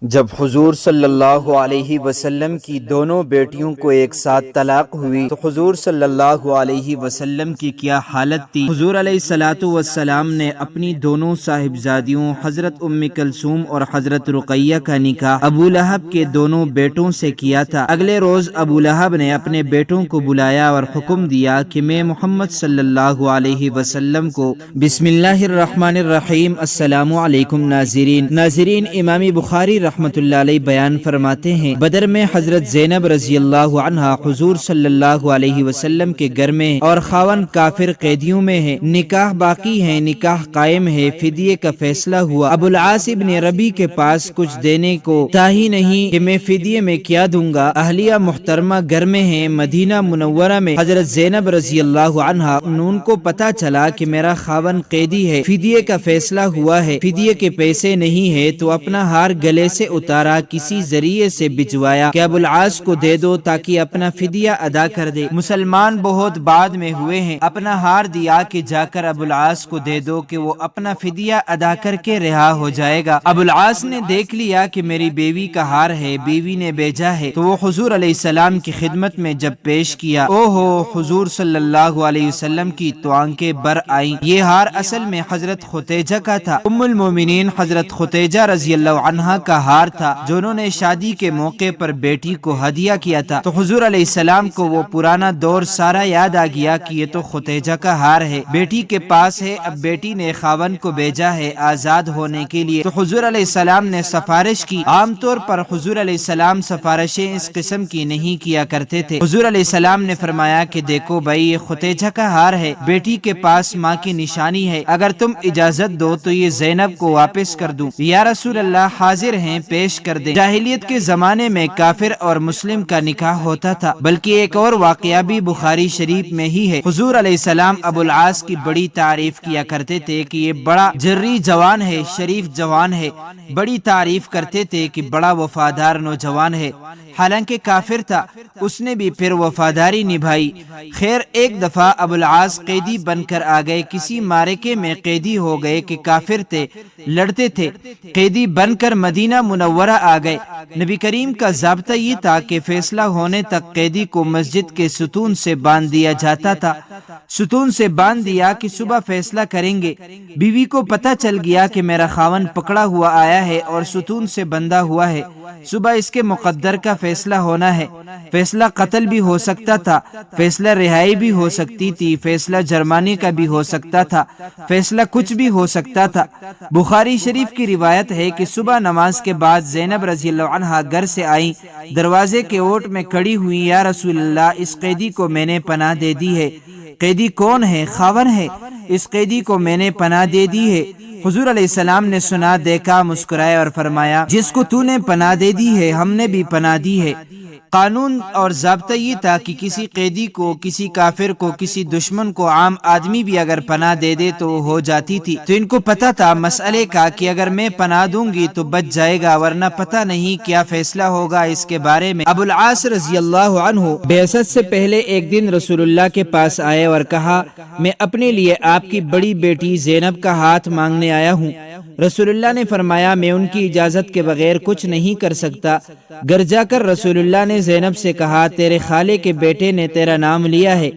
جب حضور صلی اللہ علیہ وسلم کی دونوں بیٹیوں کو ایک ساتھ طلاق ہوئی تو حضور صلی اللہ علیہ وسلم کی کیا حالت تھی۔ حضور علیہ الصلوۃ والسلام نے اپنی دونوں صاحبزادیوں حضرت ام کلثوم اور حضرت رقیہ کا نکاح ابو لہب کے دونوں بیٹوں سے کیا تھا۔ اگلے روز ابو لہب نے اپنے بیٹوں کو بلایا اور حکم دیا کہ میں محمد صلی اللہ علیہ وسلم کو بسم اللہ الرحمن الرحیم السلام علیکم ناظرین امام بخاری رحمت اللہ علیہ بیان فرماتے ہیں، بدر میں حضرت زینب رضی اللہ عنہا حضور صلی اللہ علیہ وسلم کے گھر میں اور خاون کافر قیدیوں میں ہے، نکاح باقی ہے، نکاح قائم ہے، فدیے کا فیصلہ ہوا۔ ابو العاص ابن ربی کے پاس کچھ دینے کو تھا ہی نہیں کہ میں فدیے میں کیا دوں گا۔ اہلیہ محترمہ گھر میں ہے مدینہ منورہ میں۔ حضرت زینب رضی اللہ عنہا ان کو پتا چلا کہ میرا خاون قیدی ہے، فدیے کا فیصلہ ہوا ہے، فدیے کے پیسے نہیں ہے، تو اپنا ہار گلے سے اتارا، کسی ذریعے سے بھجوایا کہ ابو العاص کو دے دو تاکہ اپنا فدیہ ادا کر دے۔ مسلمان بہت بعد میں ہوئے ہیں، اپنا ہار دیا کہ جا کر ابو العاص کو دے دو کہ وہ اپنا فدیہ ادا کر کے رہا ہو جائے گا۔ ابو العاص نے دیکھ لیا کہ میری بیوی کا ہار ہے، بیوی نے بھیجا ہے، تو وہ حضور علیہ السلام کی خدمت میں جب پیش کیا، او ہو حضور صلی اللہ علیہ وسلم کی تو آنکھیں بر آئیں۔ یہ ہار اصل میں حضرت ختیجہ کا تھا، ام المومنین حضرت ختیجہ رضی اللہ عنہا کا ہار تھا جو انہوں نے شادی کے موقع پر بیٹی کو ہدیہ کیا تھا۔ تو حضور علیہ السلام کو وہ پرانا دور سارا یاد آ گیا کہ یہ تو ختیجہ کا ہار ہے، بیٹی کے پاس ہے، اب بیٹی نے خاون کو بھیجا ہے آزاد ہونے کے لیے۔ تو حضور علیہ السلام نے سفارش کی۔ عام طور پر حضور علیہ السلام سفارشیں اس قسم کی نہیں کیا کرتے تھے۔ حضور علیہ السلام نے فرمایا کہ دیکھو بھائی، یہ ختیجہ کا ہار ہے، بیٹی کے پاس ماں کی نشانی ہے، اگر تم اجازت دو تو یہ زینب کو واپس کر دوں۔ یا رسول اللہ حاضر ہیں، پیش کر دیں۔ جاہلیت کے زمانے میں کافر اور مسلم کا نکاح ہوتا تھا، بلکہ ایک اور واقعہ بھی بخاری شریف میں ہی ہے۔ حضور علیہ السلام ابو العاص کی بڑی تعریف کیا کرتے تھے کہ یہ بڑا جری جوان ہے، شریف جوان ہے، بڑی تعریف کرتے تھے کہ بڑا وفادار نوجوان ہے۔ حالانکہ کافر تھا، اس نے بھی پھر وفاداری نبھائی۔ خیر ایک دفعہ ابو العاص قیدی بن کر آ گئے، کسی معرکے میں قیدی ہو گئے کہ کافر تھے، لڑتے تھے، قیدی بن کر مدینہ منورہ آ گئے۔ نبی کریم کا ضابطہ یہ تھا کہ فیصلہ ہونے تک قیدی کو مسجد کے ستون سے باندھ دیا جاتا تھا، ستون سے باندھ دیا کہ صبح فیصلہ کریں گے۔ بیوی کو پتہ چل گیا کہ میرا خاون پکڑا ہوا آیا ہے اور ستون سے بندھا ہوا ہے، صبح اس کے مقدر کا فیصلہ ہونا ہے۔ فیصلہ قتل بھی ہو سکتا تھا، فیصلہ رہائی بھی ہو سکتی تھی، فیصلہ جرمانے کا بھی ہو سکتا تھا، فیصلہ کچھ بھی ہو سکتا تھا۔ بخاری شریف کی روایت ہے کہ صبح نماز کے بعد زینب رضی اللہ عنہا گھر سے آئیں، دروازے کے اوٹ میں کھڑی ہوئی، یا رسول اللہ اس قیدی کو میں نے پناہ دے دی ہے۔ قیدی کون ہے؟ خاون ہے، اس قیدی کو میں نے پناہ دے دی ہے۔ حضور علیہ السلام نے سنا، دیکھا، مسکرائے اور فرمایا، جس کو تو نے پناہ دے دی ہے ہم نے بھی پناہ دی ہے۔ قانون اور ضابطہ یہ تھا کہ کسی قیدی کو، کسی کافر کو، کسی دشمن کو عام آدمی بھی اگر پناہ دے دے تو ہو جاتی تھی۔ تو ان کو پتہ تھا مسئلے کا کہ اگر میں پناہ دوں گی تو بچ جائے گا، ورنہ پتہ نہیں کیا فیصلہ ہوگا اس کے بارے میں۔ ابو العاص رضی اللہ عنہ بعثت سے پہلے ایک دن رسول اللہ کے پاس آئے اور کہا، میں اپنے لیے آپ کی بڑی بیٹی زینب کا ہاتھ مانگنے آیا ہوں۔ رسول اللہ نے فرمایا، میں ان کی اجازت کے بغیر کچھ نہیں کر سکتا۔ گھر جا کر رسول اللہ نے زینب سے کہا، تیرے خالے کے بیٹے نے تیرا نام لیا ہے،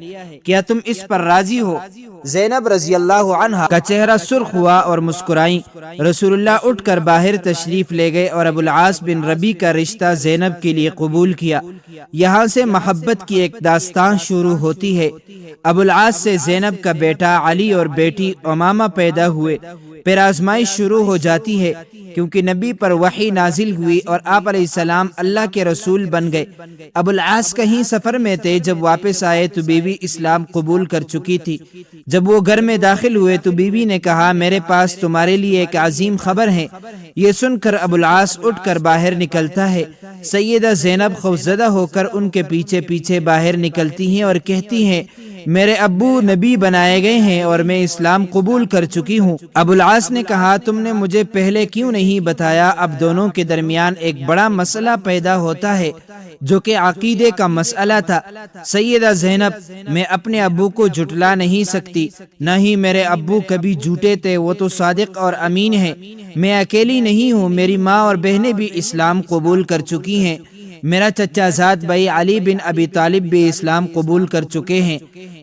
کیا تم اس پر راضی ہو؟ زینب رضی اللہ عنہا کا چہرہ سرخ ہوا اور مسکرائیں۔ رسول اللہ اٹھ کر باہر تشریف لے گئے اور ابو العاص بن ربی کا رشتہ زینب کے لیے قبول کیا۔ یہاں سے محبت کی ایک داستان شروع ہوتی ہے۔ ابو العاص سے زینب کا بیٹا علی اور بیٹی امامہ پیدا ہوئے۔ پھر آزمائش شروع ہو جاتی ہے، کیونکہ نبی پر وحی نازل ہوئی اور آپ علیہ السلام اللہ کے رسول بن گئے۔ ابو العاص کہیں سفر میں تھے، جب واپس آئے تو بیوی اسلام قبول کر چکی تھی۔ جب وہ گھر میں داخل ہوئے تو بیوی نے کہا، میرے پاس تمہارے لیے ایک عظیم خبر ہے۔ یہ سن کر ابو العاص اٹھ کر باہر نکلتا ہے۔ سیدہ زینب خوفزدہ ہو کر ان کے پیچھے پیچھے باہر نکلتی ہیں اور کہتی ہیں، میرے ابو نبی بنائے گئے ہیں اور میں اسلام قبول کر چکی ہوں۔ ابو العاص نے کہا، تم نے مجھے پہلے کیوں نہیں بتایا؟ اب دونوں کے درمیان ایک بڑا مسئلہ پیدا ہوتا ہے۔ جو کہ عقیدے کا مسئلہ تھا۔ سیدہ زینب: میں اپنے ابو کو جھٹلا نہیں سکتی، نہ ہی میرے ابو کبھی جھوٹے تھے، وہ تو صادق اور امین ہے۔ میں اکیلی نہیں ہوں، میری ماں اور بہنیں بھی اسلام قبول کر چکی ہیں۔ میرا چچا زاد بھائی علی بن ابی طالب بھی اسلام قبول کر چکے ہیں۔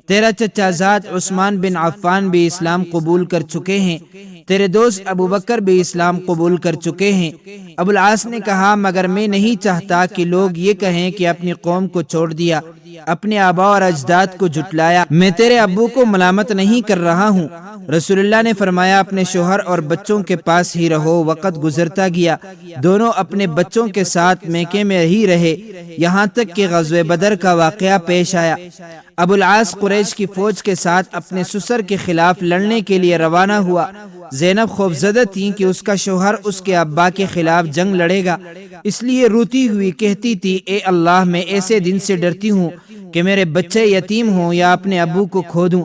تیرا چچا زاد عثمان بن عفان بھی اسلام قبول کر چکے ہیں۔ تیرے دوست ابو بکر بھی اسلام قبول کر چکے ہیں۔ ابو العاص نے کہا مگر میں نہیں چاہتا کہ لوگ یہ کہیں کہ اپنی قوم کو چھوڑ دیا، اپنے آبا اور اجداد کو جھٹلایا۔ میں تیرے ابو کو ملامت نہیں کر رہا ہوں۔ رسول اللہ نے فرمایا اپنے شوہر اور بچوں کے پاس ہی رہو۔ وقت گزرتا گیا، دونوں اپنے بچوں کے ساتھ مکے میں ہی رہے، یہاں تک کہ غزوہ بدر کا واقعہ پیش آیا۔ ابو العاص قریش کی فوج کے ساتھ اپنے سسر کے خلاف لڑنے کے لیے روانہ ہوا۔ زینب خوفزدہ تھی کہ اس کا شوہر اس کے ابا کے خلاف جنگ لڑے گا، اس لیے روتی ہوئی کہتی تھی اے اللہ، میں ایسے دن سے ڈرتی ہوں کہ میرے بچے یتیم ہوں یا اپنے ابو کو کھو دوں۔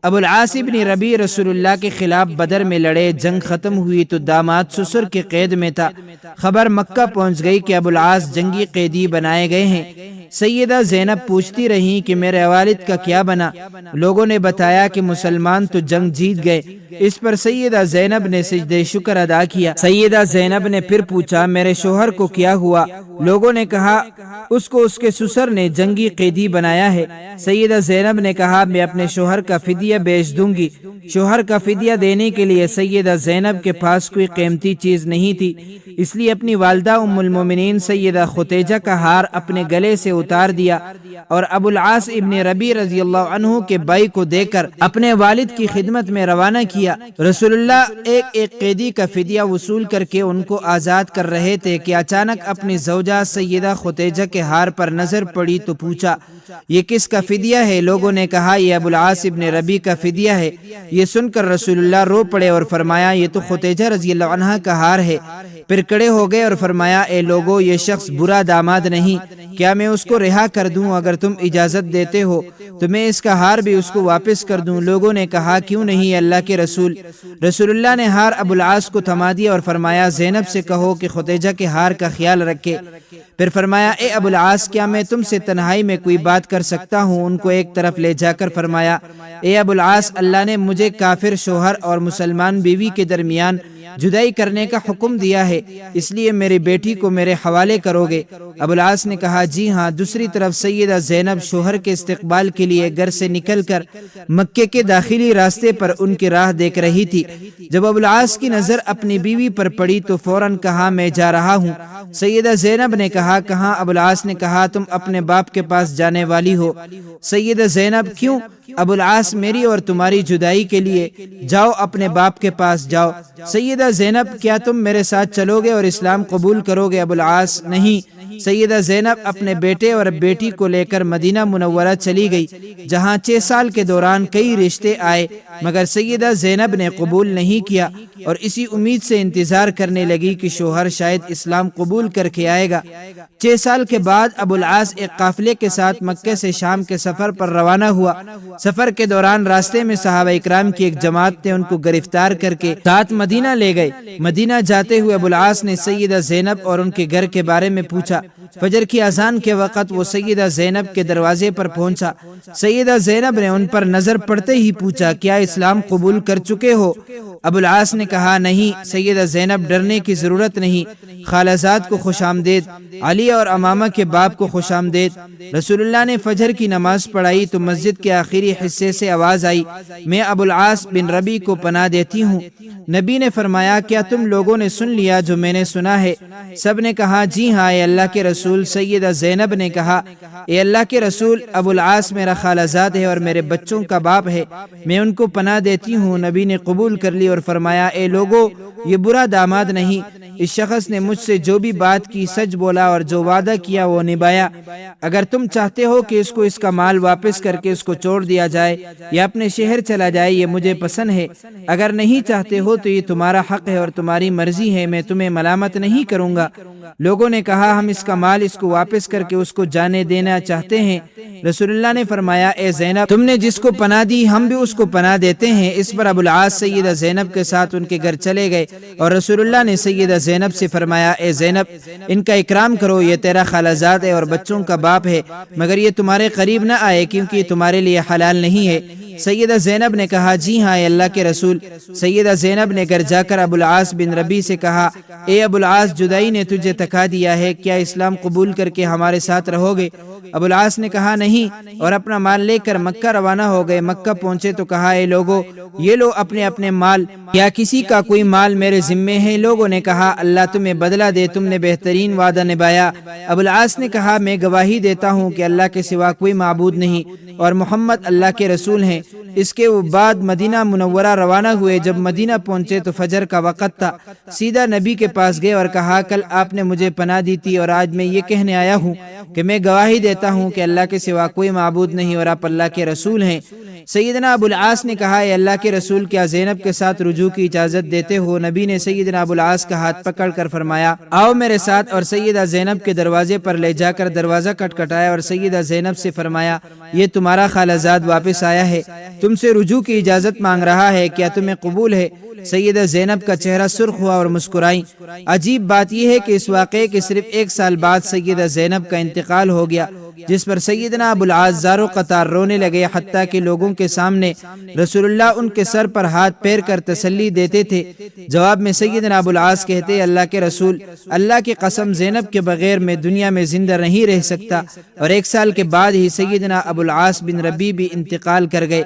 ابو العاص ابن ربیع رسول اللہ کے خلاف بدر میں لڑے، جنگ ختم ہوئی تو داماد سسر کے قید میں تھا۔ خبر مکہ پہنچ گئی کہ ابو العاص جنگی قیدی بنائے گئے ہیں۔ سیدہ زینب پوچھتی رہی کہ میرے والد کا کیا بنا؟ لوگوں نے بتایا کہ مسلمان تو جنگ جیت گئے۔ اس پر سیدہ زینب نے سجدہ شکر ادا کیا۔ سیدہ زینب نے پھر پوچھا میرے شوہر کو کیا ہوا؟ لوگوں نے کہا اس کو اس کے سسر نے جنگی قیدی بنایا ہے۔ سیدہ زینب نے کہا میں اپنے شوہر کا فدیہ بیچ دوں گی۔ شوہر کا فدیہ دینے کے لیے سیدہ زینب کے پاس کوئی قیمتی چیز نہیں تھی، اس لیے اپنی والدہ ام المومنین سیدہ خدیجہ کا ہار اپنے گلے سے اتار دیا اور ابو العاص ابن ربیع رضی اللہ عنہ کے بھائی کو دے کر اپنے والد کی خدمت میں روانہ کیا۔ رسول اللہ ایک ایک قیدی کا فدیہ وصول کر کے ان کو آزاد کر رہے تھے کہ اچانک اپنی زوجہ سیدہ خدیجہ کے ہار پر نظر پڑی تو پوچھا یہ کس کا فدیہ ہے؟ لوگوں نے کہا یہ ابو العاص ابن ربیع کا فدیہ ہے۔ یہ سن کر رسول اللہ رو پڑے اور فرمایا یہ تو خدیجہ رضی اللہ عنہا کا ہار ہے۔ پھر کھڑے ہو گئے اور فرمایا اے لوگو، یہ شخص برا داماد نہیں، کیا میں اس کو رہا کر دوں؟ اگر تم اجازت دیتے ہو تو میں اس کا ہار بھی اس کو واپس کر دوں۔ لوگوں نے کہا کیوں نہیں اللہ کے رسول؟ رسول اللہ نے ہار ابو العاص کو تھما دیا اور فرمایا زینب سے کہو کہ خدیجہ کے ہار کا خیال رکھے۔ پھر فرمایا اے ابو العاص، کیا میں تم سے تنہائی میں کوئی بات کر سکتا ہوں؟ ان کو ایک طرف لے جا کر فرمایا اے ابو العاص، اللہ نے مجھے کافر شوہر اور مسلمان بیوی کے درمیان جدائی کرنے کا حکم دیا ہے، اس لیے میری بیٹی کو میرے حوالے کرو گے؟ ابو العاص نے کہا جی ہاں۔ دوسری طرف سیدہ زینب شوہر کے استقبال کے لیے گھر سے نکل کر مکے کے داخلی راستے پر ان کی راہ دیکھ رہی تھی۔ جب ابو العاص کی نظر اپنی بیوی پر پڑی تو فوراً کہا میں جا رہا ہوں۔ سیدہ زینب نے کہا کہاں؟ ابو العاص نے کہا تم اپنے باپ کے پاس جانے والی ہو۔ سیدہ زینب کیوں؟ ابو العاص میری اور تمہاری جدائی کے لیے۔ جاؤ اپنے باپ کے پاس جاؤ۔ سیدہ زینب کیا تم میرے ساتھ چلو گے اور اسلام قبول کرو گے؟ ابو العاص نہیں۔ سیدہ زینب اپنے بیٹے اور بیٹی کو لے کر مدینہ منورہ چلی گئی، جہاں 6 سال کے دوران کئی رشتے آئے مگر سیدہ زینب نے قبول نہیں کیا اور اسی امید سے انتظار کرنے لگی کہ شوہر شاید اسلام قبول کر کے آئے گا۔ 6 سال کے بعد ابو العاص ایک قافلے کے ساتھ مکے سے شام کے سفر پر روانہ ہوا۔ سفر کے دوران راستے میں صحابہ اکرام کی ایک جماعت نے ان کو گرفتار کر کے ساتھ مدینہ لے گئے۔ مدینہ جاتے ہوئے ابو العاص نے سیدہ زینب اور ان کے گھر کے بارے میں پوچھا۔ فجر کی اذان کے وقت وہ سیدہ زینب کے دروازے پر پہنچا۔ سیدہ زینب نے ان پر نظر پڑتے ہی پوچھا کیا اسلام قبول کر چکے ہو؟ ابو العاص نے کہا نہیں۔ سیدہ زینب ڈرنے کی ضرورت نہیں، خالازاد کو خوش آمدید، علی اور امامہ کے باپ کو خوش آمدید۔ رسول اللہ نے فجر کی نماز پڑھائی تو مسجد کے آخری حصے سے آواز آئی میں ابو العاص بن ربیع کو پناہ دیتی ہوں۔ نبی نے فرمایا کیا تم لوگوں نے سن لیا جو میں نے سنا ہے؟ سب نے کہا جی ہاں اے اللہ کے رسول۔ سیدہ زینب نے کہا اے اللہ کے رسول، ابو العاص میرا خالازاد ہے اور میرے بچوں کا باپ ہے، میں ان کو پناہ دیتی ہوں۔ نبی نے قبول کر لی اور فرمایا اے لوگو، یہ برا داماد نہیں، اس شخص نے مجھ سے جو بھی بات کی سچ بولا اور جو وعدہ کیا وہ نبھایا۔ اگر تم چاہتے ہو کہ اس کو اس کا مال واپس کر کے اس کو چھوڑ دیا جائے یا اپنے شہر چلا جائے یہ مجھے پسند ہے، اگر نہیں چاہتے ہو ہو تو یہ تمہارا حق ہے اور تمہاری مرضی ہے، میں تمہیں ملامت نہیں کروں گا۔ لوگوں نے کہا ہم اس کا مال اس کو واپس کر کے اس کو جانے دینا چاہتے ہیں۔ رسول اللہ نے فرمایا اے زینب، تم نے جس کو پناہ دی ہم بھی اس کو پناہ دیتے ہیں۔ اس پر ابو العاص سیدہ زینب کے ساتھ ان کے گھر چلے گئے اور رسول اللہ نے سیدہ زینب سے فرمایا اے زینب، ان کا اکرام کرو، یہ تیرا خالہ زاد ہے اور بچوں کا باپ ہے، مگر یہ تمہارے قریب نہ آئے کیونکہ یہ تمہارے لیے حلال نہیں ہے۔ سیدہ زینب نے کہا جی ہاں اے اللہ کے رسول۔ سیدہ زینب نے گھر جا کر ابو العاص بن ربیع سے کہا اے ابو العاص، جدائی نے تجھے تکا دیا ہے، کیا اسلام قبول کر کے ہمارے ساتھ رہو گے؟ ابو العاص نے کہا نہیں، اور اپنا مال لے کر مکہ روانہ ہو گئے۔ مکہ پہنچے تو کہا اے لوگو، یہ لو اپنے اپنے مال، کیا کسی کا کوئی مال میرے ذمے ہے؟ لوگوں نے کہا اللہ تمہیں بدلہ دے، تم نے بہترین وعدہ نبھایا۔ ابو العاص نے کہا میں گواہی دیتا ہوں کہ اللہ کے سوا کوئی معبود نہیں اور محمد اللہ کے رسول ہیں۔ اس کے بعد مدینہ منورہ روانہ ہوئے۔ جب مدینہ پہنچے تو فجر کا وقت تھا۔ سیدھا نبی کے پاس گئے اور کہا کل آپ نے مجھے پناہ دی تھی اور آج میں یہ کہنے آیا ہوں کہ میں گواہی دیتا ہوں کہ اللہ کے سوا کوئی معبود نہیں اور آپ اللہ کے رسول ہیں۔ سیدنا ابو العاص نے کہا اے اللہ کے رسول، کیا زینب کے ساتھ رجوع کی اجازت دیتے ہو؟ نبی نے سیدنا ابو العاص کا ہاتھ پکڑ کر فرمایا آؤ میرے ساتھ، اور سیدہ زینب کے دروازے پر لے جا کر دروازہ کھٹکھٹایا اور سیدہ زینب سے فرمایا یہ تمہارا خالہ زاد واپس آیا ہے، تم سے رجوع کی اجازت مانگ رہا ہے، کیا تمہیں قبول ہے؟ سیدہ زینب کا چہرہ سرخ ہوا اور مسکرائیں۔ عجیب بات یہ ہے کہ اس واقعے کے صرف 1 سال بعد سیدہ زینب کا انتقال ہو گیا، جس پر سیدنا ابو العاص زارو قطار رونے لگے، حتیٰ کہ لوگوں کے سامنے رسول اللہ ان کے سر پر ہاتھ پھیر کر تسلی دیتے تھے۔ جواب میں سیدنا ابو العاص کہتے اللہ کے رسول، اللہ کی قسم زینب کے بغیر میں دنیا میں زندہ نہیں رہ سکتا، اور 1 سال کے بعد ہی سیدنا ابو العاص بن ربیع بھی انتقال کر گئے۔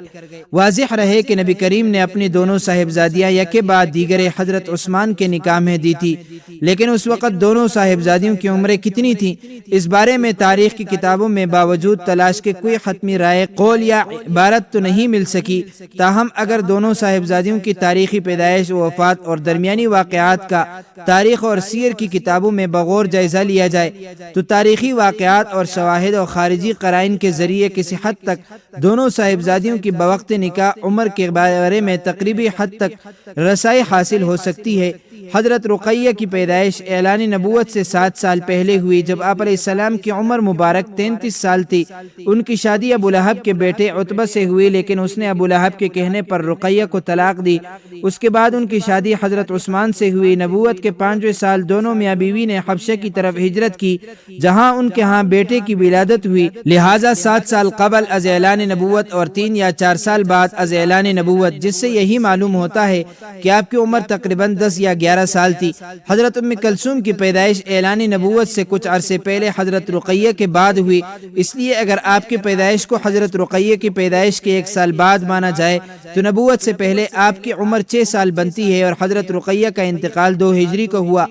واضح رہے کہ نبی کریم نے اپنی دونوں صاحبزادیاں یکے بعد دیگرے حضرت عثمان کے نکاح میں دی تھی، لیکن اس وقت دونوں صاحبزادیوں کی عمریں کتنی تھیں اس بارے میں تاریخ کی کتابوں میں باوجود تلاش کے کوئی حتمی رائے قول یا عبارت تو نہیں مل سکی۔ تاہم اگر دونوں صاحبزادیوں کی تاریخی پیدائش و وفات اور درمیانی واقعات کا تاریخ اور سیر کی کتابوں میں بغور جائزہ لیا جائے تو تاریخی واقعات اور شواہد اور خارجی قرائن کے ذریعے کسی حد تک دونوں صاحبزادیوں کی بوقت نکاح عمر کے بارے میں تقریبی حد تک رسائی حاصل ہو سکتی ہے۔ حضرت رقیہ کی پیدائش اعلان نبوت سے 7 سال پہلے ہوئی، جب آپ علیہ السلام کی عمر مبارک 33 سال تھی۔ ان کی شادی ابو لہب کے بیٹے عتبہ سے ہوئی، لیکن اس نے ابو لہب کے کہنے پر رقیہ کو طلاق دی۔ اس کے بعد ان کی شادی حضرت عثمان سے ہوئی۔ نبوت کے 5ویں سال دونوں میاں بیوی نے حبشہ کی طرف ہجرت کی، جہاں ان کے ہاں بیٹے کی ولادت ہوئی، لہٰذا 7 سال قبل از اعلان نبوت اور 3 یا 4 سال بعد از اعلان نبوت، جس سے یہی معلوم ہوتا ہے کہ آپ کی عمر تقریباً 10 یا 11 سال تھی۔ حضرت ام کلثوم کی پیدائش اعلان نبوت سے کچھ عرصے پہلے حضرت رقیہ کے بعد ہوئی، اس لیے اگر آپ کی پیدائش کو حضرت رقیہ کی پیدائش کے 1 سال بعد مانا جائے تو نبوت سے پہلے آپ کی عمر 6 سال بنتی ہے، اور حضرت رقیہ کا انتقال 2 ہجری کو ہوا۔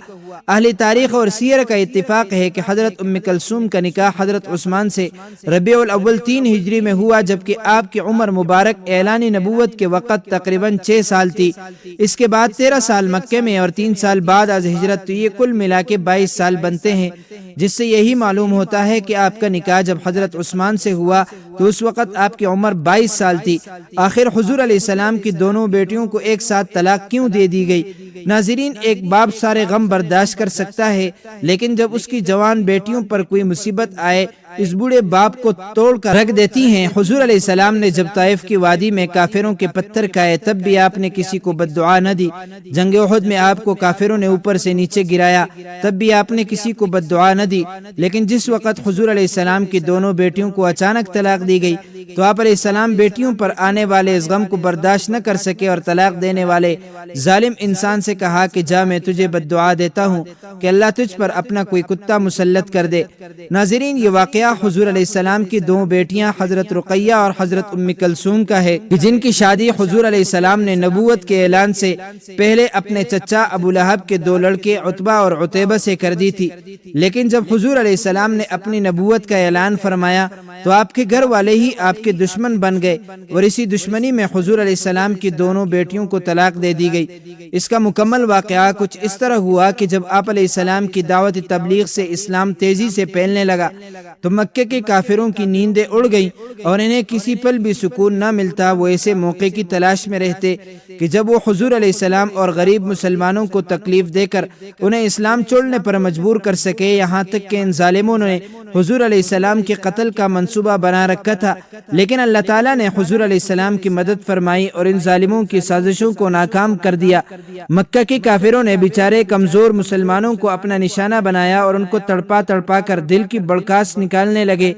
اہل تاریخ اور سیر کا اتفاق ہے کہ حضرت ام کلثوم کا نکاح حضرت عثمان سے ربیع الاول 3 ہجری میں ہوا، جبکہ آپ کی عمر مبارک اعلان نبوت کے وقت تقریباً 6 سال تھی۔ اس کے بعد 13 سال مکے میں اور 3 سال بعد از ہجرت، تو یہ کل ملا کے 22 سال بنتے ہیں، جس سے یہی معلوم ہوتا ہے کہ آپ کا نکاح جب حضرت عثمان سے ہوا تو اس وقت آپ کی عمر 22 سال تھی۔ آخر حضور علیہ السلام کی دونوں بیٹیوں کو ایک ساتھ طلاق کیوں دے دی گئی؟ ناظرین، ایک باپ سارے غم برداشت کر سکتا ہے، لیکن جب اس کی جوان بیٹیوں پر کوئی مصیبت آئے اس بوڑھے باپ کو توڑ کر رکھ دیتی ہیں۔ حضور علیہ السلام نے جب طائف کی وادی میں کافروں کے پتھر کھائے تب بھی آپ نے کسی کو بد دعا نہ دی۔ جنگ احد میں آپ کو کافروں نے اوپر سے نیچے گرایا تب بھی آپ نے کسی کو بد دعا نہ دی، لیکن جس وقت حضور علیہ السلام کی دونوں بیٹیوں کو اچانک طلاق دی گئی تو آپ علیہ السلام بیٹیوں پر آنے والے اس غم کو برداشت نہ کر سکے اور طلاق دینے والے ظالم انسان سے کہا کہ جا، میں تجھے بد دعا دیتا ہوں کہ اللہ تجھ پر اپنا کوئی کتا مسلط کر دے۔ ناظرین، یہ واقعہ حضور علیہ السلام کی 2 بیٹیاں حضرت رقیہ اور حضرت ام کلثوم کا ہے، جن کی شادی حضور علیہ السلام نے نبوت کے اعلان سے پہلے اپنے چچا ابو لہب کے 2 لڑکے عتبہ اور عتیبہ سے کر دی تھی، لیکن جب حضور علیہ السلام نے اپنی نبوت کا اعلان فرمایا تو آپ کے گھر والے ہی آپ کے دشمن بن گئے، اور اسی دشمنی میں حضور علیہ السلام کی دونوں بیٹیوں کو طلاق دے دی گئی۔ اس کا مکمل واقعہ کچھ اس طرح ہوا کہ جب آپ علیہ السلام کی دعوت تبلیغ سے اسلام تیزی سے پھیلنے لگا تو مکے کے کافروں کی نیندیں اڑ گئیں اور انہیں کسی پل بھی سکون نہ ملتا۔ وہ ایسے موقع کی تلاش میں رہتے کہ جب وہ حضور علیہ السلام اور غریب مسلمانوں کو تکلیف دے کر انہیں اسلام چھوڑنے پر مجبور کر سکے۔ یہاں تک کہ ان ظالموں نے حضور علیہ السلام کے قتل کا منصوبہ بنا رکھا تھا، لیکن اللہ تعالیٰ نے حضور علیہ السلام کی مدد فرمائی اور ان ظالموں کی سازشوں کو ناکام کر دیا۔ مکہ کے کافروں نے بیچارے کمزور مسلمانوں کو اپنا نشانہ بنایا اور ان کو تڑپا تڑپا کر دل کی بڑکاس نکالنے لگے۔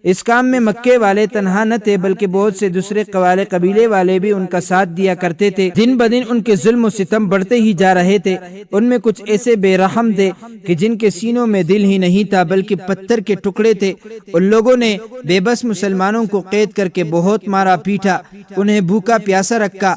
اس کام میں مکے والے تنہا نہ تھے بلکہ بہت سے دوسرے قبیلے والے بھی ان کا ساتھ دیا کرتے تھے۔ دن بدن ان کے ظلم و ستم بڑھتے ہی جا رہے تھے۔ ان میں کچھ ایسے بے رحم تھے کہ جن کے سینوں میں دل ہی نہیں تھا بلکہ پتھر کے ٹکڑے تھے۔ ان لوگوں نے بے بس مسلمانوں کو قید کر کے بہت مارا پیٹا، انہیں بھوکا پیاسا رکھا،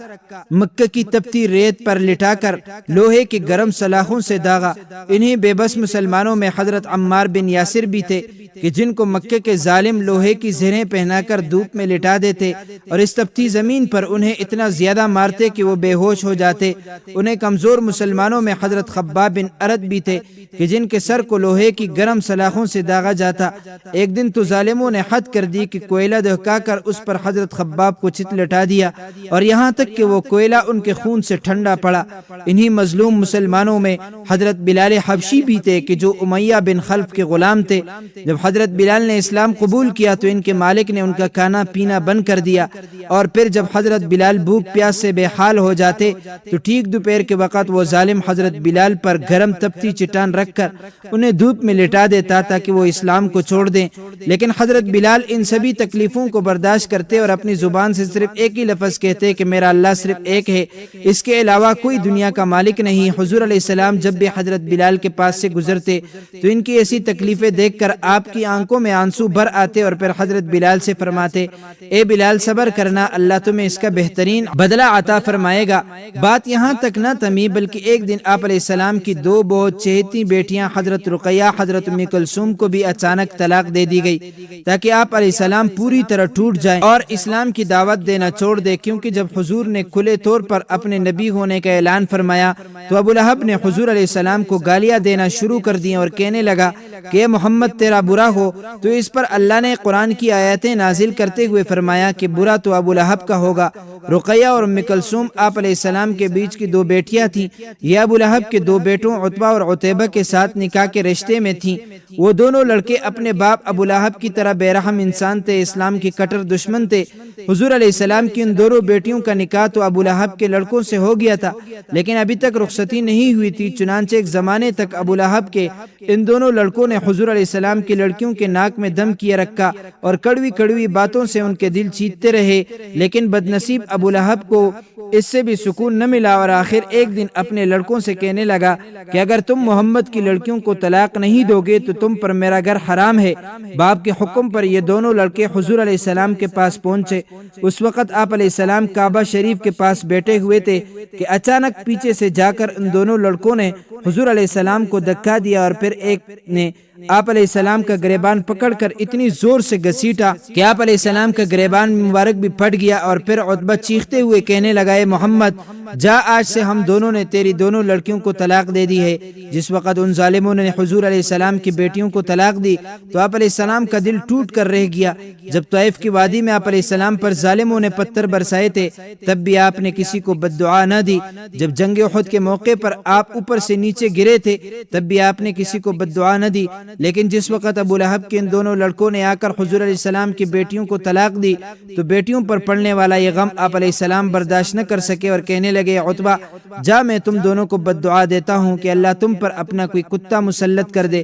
مکہ کی تپتی ریت پر لٹا کر لوہے کے گرم سلاخوں سے داغا۔ انہی بے بس مسلمانوں میں حضرت عمار بن یاسر بھی تھے کہ جن کو مکے کے ظالم لوہے کی زرہیں پہنا کر دھوپ میں لٹا دیتے اور اس تپتی زمین پر انہیں اتنا زیادہ مارتے کہ وہ بے ہوش ہو جاتے۔ انہیں کمزور مسلمانوں میں حضرت خباب بن ارد بھی تھے کہ جن کے سر کو لوہے کی گرم سلاخوں سے داغا جاتا۔ ایک دن تو ظالموں نے حد کر دی کہ کوئلہ دہکا کر اس پر حضرت خباب کو چت لٹا دیا اور یہاں تک کہ وہ کوئلہ ان کے خون سے ٹھنڈا پڑا۔ انہی مظلوم مسلمانوں میں حضرت بلال حبشی بھی تھے کہ جو امیہ بن خلف کے غلام تھے۔ جب حضرت بلال نے اسلام قبول کیا تو ان کے مالک نے ان کا کھانا پینا بند کر دیا، اور پھر جب حضرت بلال بھوک پیاس سے بے حال ہو جاتے تو ٹھیک دوپہر کے وقت وہ ظالم حضرت بلال پر گرم تپتی چٹان رکھ کر انہیں دھوپ میں لٹا دیتا تاکہ وہ اسلام کو چھوڑ دیں۔ لیکن حضرت بلال ان سبھی تکلیفوں کو برداشت کرتے اور اپنی زبان سے صرف ایک ہی لفظ کہتے کہ میرا اللہ صرف ایک ہے، اس کے علاوہ کوئی دنیا کا مالک نہیں۔ حضور علیہ السلام جب بھی حضرت بلال کے پاس سے گزرتے تو ان کی ایسی تکلیفیں دیکھ کر آپ کی آنکھوں میں آنسو بھر آتے اور پھر حضرت بلال سے فرماتے، اے بلال صبر کرنا، اللہ تمہیں اس کا بہترین بدلہ عطا فرمائے گا۔ بات یہاں تک نہ تھمی بلکہ ایک دن آپ علیہ السلام کی دو بہت چہیتی بیٹیاں حضرت رقیہ حضرت ام کلثوم کو بھی اچانک طلاق دے دی گئی تاکہ آپ علیہ السلام پوری طرح ٹوٹ جائیں اور اسلام کی دعوت دینا چھوڑ دے، کیونکہ جب حضور نے کھلے طور پر اپنے نبی ہونے کا اعلان فرمایا تو ابو لہب نے حضور علیہ السلام کو گالیاں دینا شروع کر دی اور کہنے لگا کہ محمد تیرا برا ہو، تو اس پر اللہ نے قرآن کی آیتیں نازل کرتے ہوئے فرمایا کہ برا تو ابو لہب کا ہوگا۔ رقیہ اور ام کلثوم آپ علیہ السلام کے بیچ کی دو بیٹیاں تھیں۔ یہ ابو لہب کے دو بیٹوں عتبہ اور عتیبہ کے ساتھ نکاح کے رشتے میں تھیں۔ وہ دونوں لڑکے اپنے باپ ابو لہب کی طرح بے رحم انسان تھے، اسلام کے کٹر دشمن تھے۔ حضور علیہ السلام کی ان دونوں بیٹیوں کا نکاح تو ابو لہب کے لڑکوں سے ہو گیا تھا لیکن ابھی تک رخصتی نہیں ہوئی تھی، چنانچہ ایک زمانے تک ابو لہب کے ان دونوں لڑکوں نے حضور علیہ السلام کی لڑکیوں کے ناک میں دم کیے رکھا اور کڑوی کڑوی باتوں سے ان کے دل چیرتے رہے، لیکن بدنصیب ابو لہب کو اس سے بھی سکون نہ ملا اور آخر ایک دن اپنے لڑکوں سے کہنے لگا کہ اگر تم محمد کی لڑکیوں کو طلاق نہیں دو گے تو تم پر میرا گھر حرام ہے۔ باپ کے حکم پر یہ دونوں لڑکے حضور علیہ السلام کے پاس پہنچے۔ اس وقت آپ علیہ السلام کعبہ شریف کے پاس بیٹھے ہوئے تھے کہ اچانک پیچھے سے جا کر ان دونوں لڑکوں نے حضور علیہ السلام کو دھکا دیا اور پھر ایک نے آپ علیہ السلام کا گریبان پکڑ کر اتنی زور سے گھسیٹا کہ آپ علیہ السلام کا گریبان مبارک بھی پھٹ گیا، اور پھر عتبہ چیختے ہوئے کہنے لگا، اے محمد جا، آج سے ہم دونوں نے تیری دونوں لڑکیوں کو طلاق دے دی ہے۔ جس وقت ان ظالموں نے حضور علیہ السلام کی بیٹیوں کو طلاق دی تو آپ علیہ السلام کا دل ٹوٹ کر رہ گیا۔ جب طائف کی وادی میں آپ علیہ السلام پر ظالموں نے پتھر برسائے تھے تب بھی آپ نے کسی کو بد دعا نہ دی۔ جب جنگ احد کے موقع پر آپ اوپر سے نیچے گرے تھے تب بھی آپ نے کسی کو بد دعا نہ دی، لیکن جس وقت ابو لہب کے ان دونوں لڑکوں نے آ کر حضور علیہ السلام کی بیٹیوں کو طلاق دی تو بیٹیوں پر پڑنے والا یہ غم آپ علیہ السلام برداشت نہ کر سکے اور کہنے لگے، عتبہ جا، میں تم دونوں کو بد دعا دیتا ہوں کہ اللہ تم پر اپنا کوئی کتا مسلط کر دے۔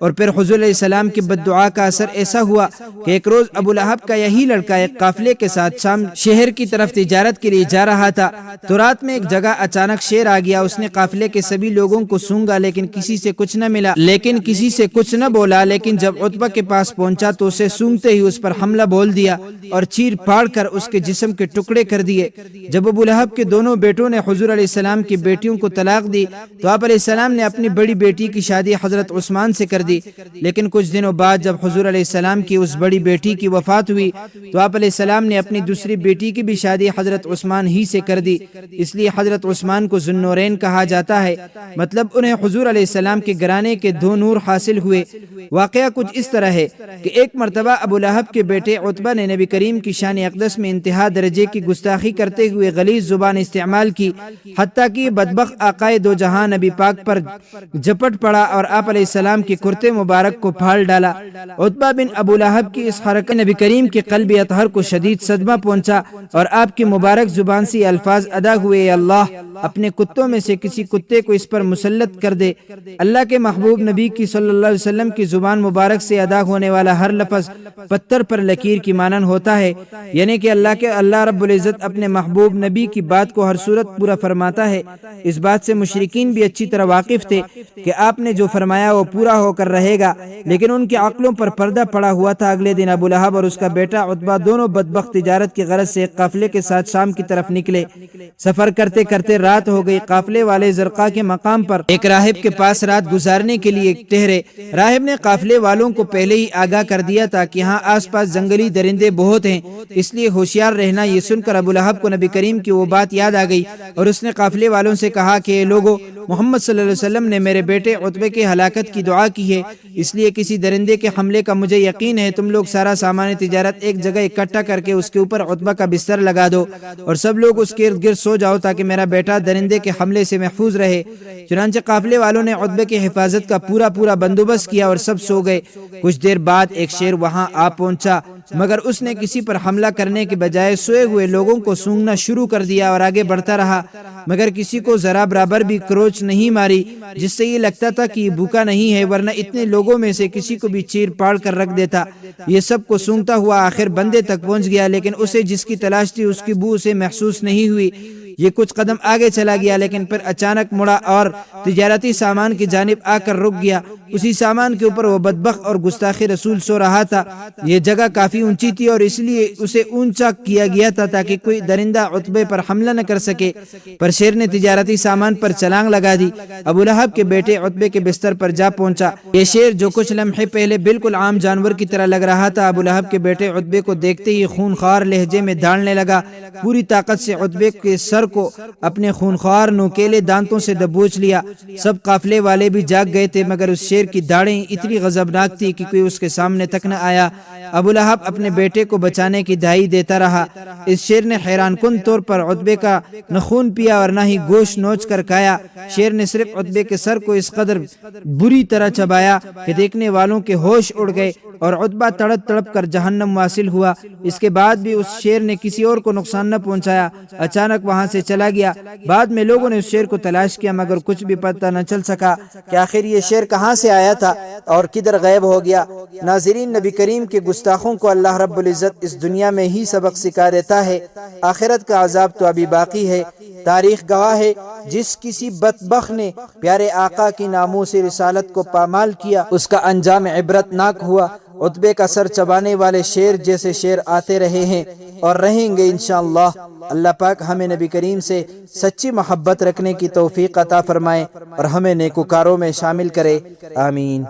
اور پھر حضور علیہ السلام کی بد دعا کا اثر ایسا ہوا کہ ایک روز ابو لہب کا یہی لڑکا ایک قافلے کے ساتھ شام شہر کی طرف تجارت کے لیے جا رہا تھا تو رات میں ایک جگہ اچانک شیر آ گیا۔ اس نے قافلے کے سبھی لوگوں کو سونگا لیکن کسی سے کچھ نہ ملا، لیکن کسی سے کچھ نہ بولا، لیکن جب عتبہ کے پاس پہنچا تو اسے سونگتے ہی اس پر حملہ بول دیا اور چیر پھاڑ کر اس کے جسم کے ٹکڑے کر دیے۔ جب ابو لہب کے دونوں بیٹوں نے حضور علیہ السلام کی بیٹیوں کو طلاق دی تو آپ علیہ السلام نے اپنی بڑی بیٹی کی شادی حضرت عثمان سے کر دی، لیکن کچھ دنوں بعد جب حضور علیہ السلام کی اس بڑی بیٹی کی وفات ہوئی تو آپ علیہ السلام نے اپنی دوسری بیٹی کی بھی شادی حضرت عثمان ہی سے کر دی۔ اس لیے حضرت عثمان کو ذو النورین کہا جاتا ہے، مطلب انہیں حضور علیہ السلام کے گھرانے کے دو نور حاصل حاصل ہوئے۔ واقعہ کچھ اس طرح ہے کہ ایک مرتبہ ابو لہب کے بیٹے عتبہ نے نبی کریم کی شان اقدس میں انتہا درجے کی گستاخی کرتے ہوئے غلیظ زبان استعمال کی، حتیٰ کہ بدبخت آقائے دو جہاں نبی پاک پر جھپٹ پڑا اور آپ علیہ السلام کے کرتے مبارک کو پھاڑ ڈالا۔ عتبہ بن ابو لہب کی اس حرکت نبی کریم کے قلب اطہر کو شدید صدمہ پہنچا اور آپ کی مبارک زبان سے الفاظ ادا ہوئے، اے اللہ اپنے کتوں میں سے کسی کتے کو اس پر مسلط کر دے۔ اللہ کے محبوب نبی کی صلی اللہ علیہ وسلم کی زبان مبارک سے ادا ہونے والا ہر لفظ پتھر پر لکیر کی مانند ہوتا ہے، یعنی کہ اللہ رب العزت اپنے محبوب نبی کی بات کو ہر صورت پورا فرماتا ہے۔ اس بات سے مشرکین بھی اچھی طرح واقف تھے کہ آپ نے جو فرمایا وہ پورا ہو کر رہے گا، لیکن ان کے عقلوں پر پردہ پڑا ہوا تھا۔ اگلے دن ابو لہب اور اس کا بیٹا عتبہ دونوں بدبخت تجارت کی غرض سے ایک قافلے کے ساتھ شام کی طرف نکلے۔ سفر کرتے کرتے رات ہو گئی۔ قافلے والے زرقا کے مقام پر ایک راہب کے پاس رات گزارنے کے لیے ٹھہرے۔ راہب نے قافلے والوں کو پہلے ہی آگاہ کر دیا تھا کہ یہاں آس پاس جنگلی درندے بہت ہیں، اس لیے ہوشیار رہنا۔ یہ سن کر ابو لہب کو نبی کریم کی وہ بات یاد آ گئی اور اس نے قافلے والوں سے کہا کہ اے لوگو، محمد صلی اللہ علیہ وسلم نے میرے بیٹے عتبے کی ہلاکت کی دعا کی ہے، اس لیے کسی درندے کے حملے کا مجھے یقین ہے۔ تم لوگ سارا سامان تجارت ایک جگہ اکٹھا کر کے اس کے اوپر عتبہ کا بستر لگا دو اور سب لوگ اس کے ارد گرد سو جاؤ تاکہ میرا بیٹا درندے کے حملے سے محفوظ رہے۔ چنانچہ قافلے والوں نے عتبے کی حفاظت کا پورا بندوبست کیا اور سب سو گئے۔ کچھ دیر بعد ایک شیر وہاں آ پہنچا، مگر اس نے کسی پر حملہ کرنے کے بجائے سوئے ہوئے لوگوں کو سونگنا شروع کر دیا اور آگے بڑھتا رہا، مگر کسی کو ذرا برابر بھی کروچ نہیں ماری، جس سے یہ لگتا تھا کہ یہ بھوکا نہیں ہے، ورنہ اتنے لوگوں میں سے کسی کو بھی چیر پاڑ کر رکھ دیتا۔ یہ سب کو سونگتا ہوا آخر بندے تک پہنچ گیا، لیکن اسے جس کی تلاش تھی اس کی بو اسے محسوس نہیں ہوئی۔ یہ کچھ قدم آگے چلا گیا، لیکن پھر اچانک مڑا اور تجارتی سامان کی جانب آ کر رک گیا۔ اسی سامان کے اوپر وہ بدبخت اور گستاخ رسول سو رہا تھا۔ یہ جگہ کافی اونچی تھی اور اس لیے اسے اونچا کیا گیا تھا تاکہ کوئی درندہ عتبے پر حملہ نہ کر سکے، پر شیر نے تجارتی سامان پر چھلانگ لگا دی۔ ابو لہب کے بیٹے عتبے کے بستر پر جا پہنچا۔ یہ شیر جو کچھ لمحے پہلے بالکل عام جانور کی طرح لگ رہا تھا، ابو لہب کے بیٹے عتبے کو دیکھتے ہی خونخوار لہجے میں دھاڑنے لگا۔ پوری طاقت سے عتبے کے سر کو اپنے خونخوار نوکیلے دانتوں سے دبوچ لیا۔ سب قافلے والے بھی جاگ گئے تھے، مگر اس شیر کی داڑیں اتنی غضبناک تھی کہ کوئی اس کے سامنے تک نہ آیا۔ ابو لہب اپنے بیٹے کو بچانے کی دہائی دیتا رہا۔ اس شیر نے حیران کن طور پر عتبے کا نہ خون پیا اور نہ ہی گوشت نوچ کر کھایا۔ شیر نے صرف عتبے کے سر کو اس قدر بری طرح چبایا کہ دیکھنے والوں کے ہوش اڑ گئے اور عتبہ تڑپ تڑپ کر جہنم واصل ہوا۔ اس کے بعد بھی اس شیر نے کسی اور کو نقصان نہ پہنچایا، اچانک وہاں سے چلا گیا۔ بعد میں لوگوں نے اس شیر کو تلاش کیا، مگر کچھ بھی پتہ نہ چل سکا کہ آخر یہ شیر کہاں سے آیا تھا اور کدھر غائب ہو گیا۔ ناظرین، نبی کریم کے گستاخوں کو اللہ رب العزت اس دنیا میں ہی سبق سکھا دیتا ہے، آخرت کا عذاب تو ابھی باقی ہے۔ تاریخ گواہ ہے، جس کسی بدبخت نے پیارے آقا کی ناموس رسالت کو پامال کیا، اس کا انجام عبرت ناک ہوا۔ عتبے کا سر چبانے والے شیر جیسے شیر آتے رہے ہیں اور رہیں گے انشاءاللہ۔ اللہ پاک ہمیں نبی کریم سے سچی محبت رکھنے کی توفیق عطا فرمائے اور ہمیں نیکوکاروں میں شامل کرے، آمین۔